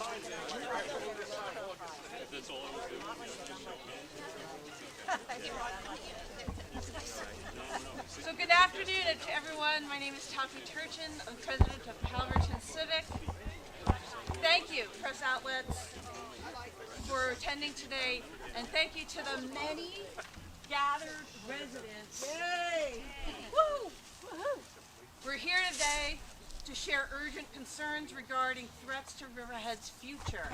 So good afternoon to everyone. My name is Taffy Turchin. I'm president of Calverton Civic. Thank you, press outlets, for attending today, and thank you to the many gathered residents. Yay! Woo! Woohoo! We're here today to share urgent concerns regarding threats to Riverhead's future.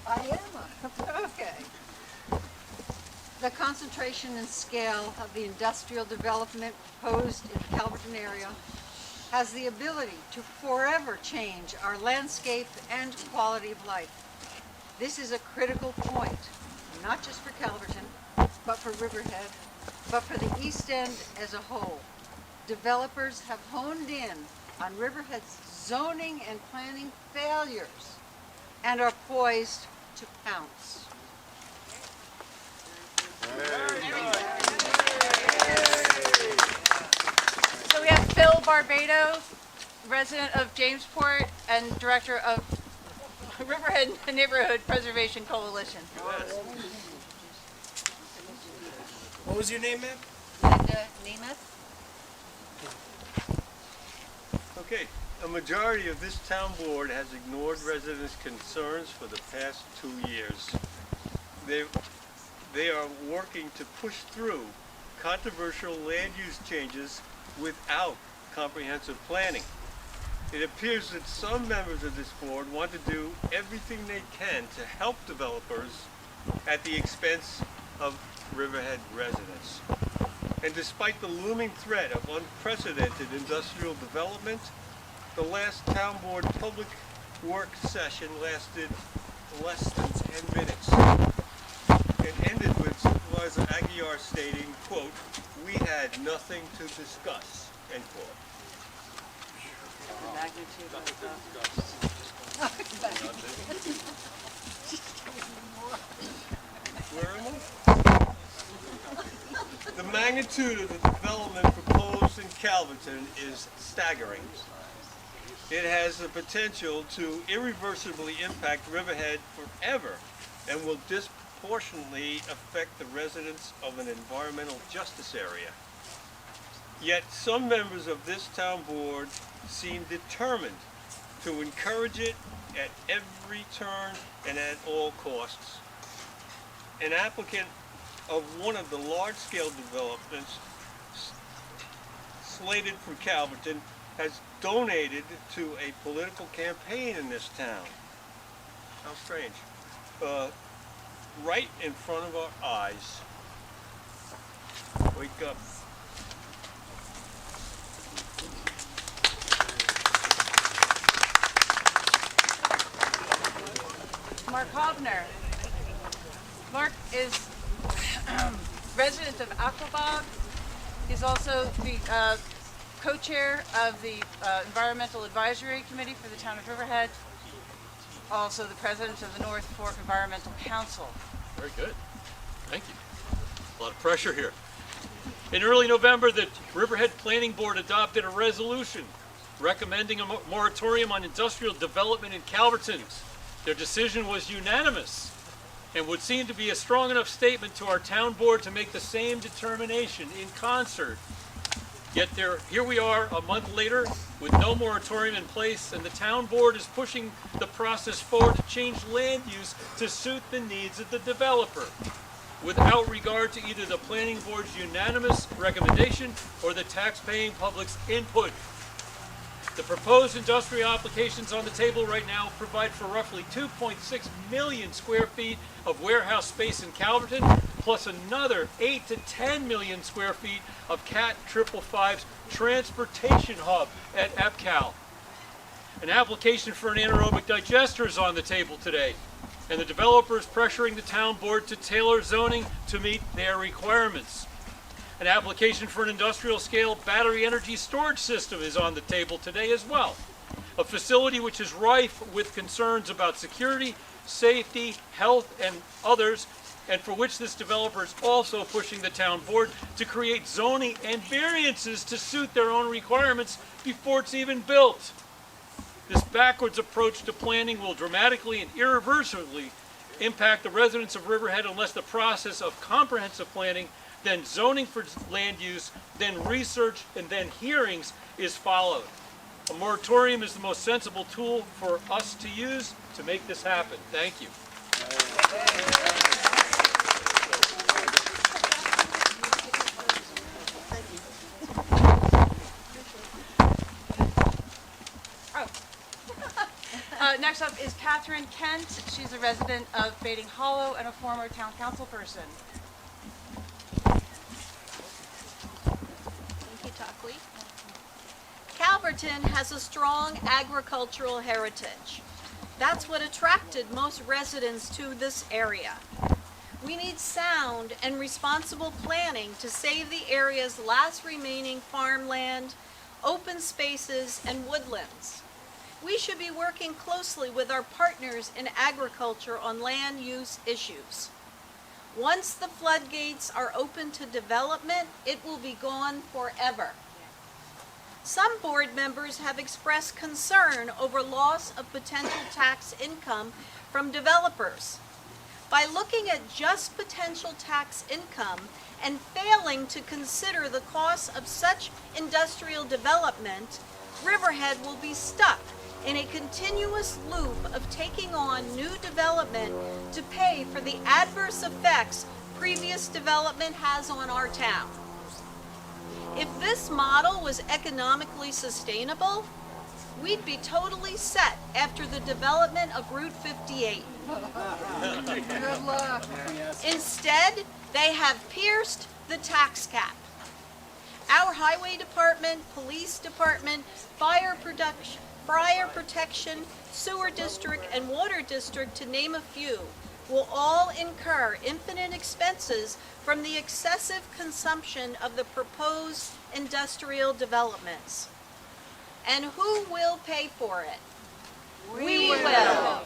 I am. Okay. The concentration and scale of the industrial development proposed in the Calverton area has the ability to forever change our landscape and quality of life. This is a critical point, not just for Calverton, but for Riverhead, but for the East End as a whole. Developers have honed in on Riverhead's zoning and planning failures and are poised to pounce. So we have Phil Barbado, resident of Jamesport and director of Riverhead Neighborhood Preservation Coalition. What was your name, ma'am? Linda Nemeth. Okay, a majority of this town board has ignored residents' concerns for the past 2 years. They are working to push through controversial land use changes without comprehensive planning. It appears that some members of this board want to do everything they can to help developers at the expense of Riverhead residents. And despite the looming threat of unprecedented industrial development, the last town board public work session lasted less than 10 minutes and ended with Supervisor Aguiar stating, quote, "We had nothing to discuss," end quote. The magnitude of Where am I? The magnitude of the development proposed in Calverton is staggering. It has the potential to irreversibly impact Riverhead forever and will disproportionately affect the residents of an environmental justice area. Yet some members of this town board seem determined to encourage it at every turn and at all costs. An applicant of one of the large-scale developments slated for Calverton has donated to a political campaign in this town. How strange. Right in front of our eyes. Wake up. Mark Hovner. Mark is resident of Aquabog. He's also the co-chair of the Environmental Advisory Committee for the town of Riverhead, also the president of the North Fork Environmental Council. Very good. Thank you. A lot of pressure here. In early November, the Riverhead Planning Board adopted a resolution recommending a moratorium on industrial development in Calverton. Their decision was unanimous and would seem to be a strong enough statement to our town board to make the same determination in concert. Yet here we are a month later with no moratorium in place, and the town board is pushing the process forward to change land use to suit the needs of the developer, without regard to either the planning board's unanimous recommendation or the tax-paying public's input. The proposed industrial applications on the table right now provide for roughly 2.6 million square feet of warehouse space in Calverton, plus another 8 to 10 million square feet of CAT 555's transportation hub at EPCAL. An application for an anaerobic digester is on the table today, and the developer is pressuring the town board to tailor zoning to meet their requirements. An application for an industrial scale battery energy storage system is on the table today as well. A facility which is rife with concerns about security, safety, health, and others and for which this developer is also pushing the town board to create zoning and variances to suit their own requirements before it's even built. This backwards approach to planning will dramatically and irreversibly impact the residents of Riverhead unless the process of comprehensive planning, then zoning for land use, then research, and then hearings is followed. A moratorium is the most sensible tool for us to use to make this happen. Thank you. Next up is Catherine Kent. She's a resident of Baiting Hollow and a former town council person. Thank you, Takwi. Calverton has a strong agricultural heritage. That's what attracted most residents to this area. We need sound and responsible planning to save the area's last remaining farmland, open spaces, and woodlands. We should be working closely with our partners in agriculture on land use issues. Once the floodgates are open to development, it will be gone forever. Some board members have expressed concern over loss of potential tax income from developers. By looking at just potential tax income and failing to consider the cost of such industrial development, Riverhead will be stuck in a continuous loop of taking on new development to pay for the adverse effects previous development has on our town. If this model was economically sustainable, we'd be totally set after the development of Route 58. Good luck. Instead, they have pierced the tax cap. Our highway department, police department, fire protection, sewer district, and water district, to name a few, will all incur infinite expenses from the excessive consumption of the proposed industrial developments. And who will pay for it? We will.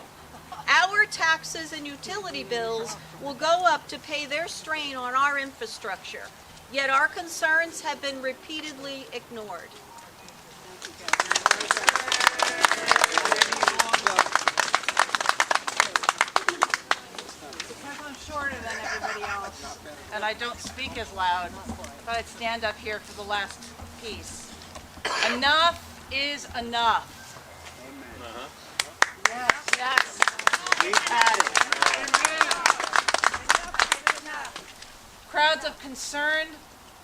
Our taxes and utility bills will go up to pay their strain on our infrastructure, yet our concerns have been repeatedly ignored. Because I'm shorter than everybody else, and I don't speak as loud, but I'd stand up here for the last piece. Enough is enough. Yes. Crowds of concerned,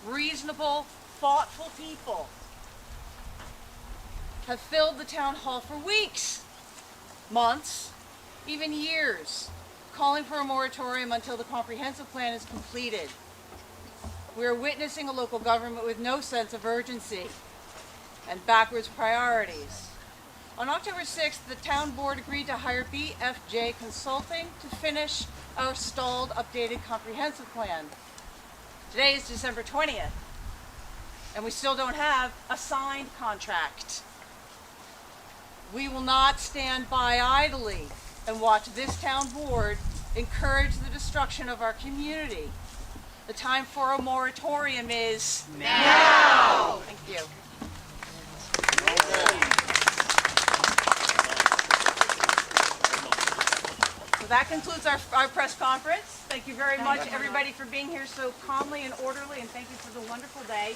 reasonable, thoughtful people have filled the town hall for weeks, months, even years, calling for a moratorium until the comprehensive plan is completed. We are witnessing a local government with no sense of urgency and backwards priorities. On October 6th, the town board agreed to hire BFJ Consulting to finish our stalled updated comprehensive plan. Today is December 20th, and we still don't have a signed contract. We will not stand by idly and watch this town board encourage the destruction of our community. The time for a moratorium is now. Thank you. So that concludes our press conference. Thank you very much, everybody, for being here so calmly and orderly, and thank you for the wonderful day.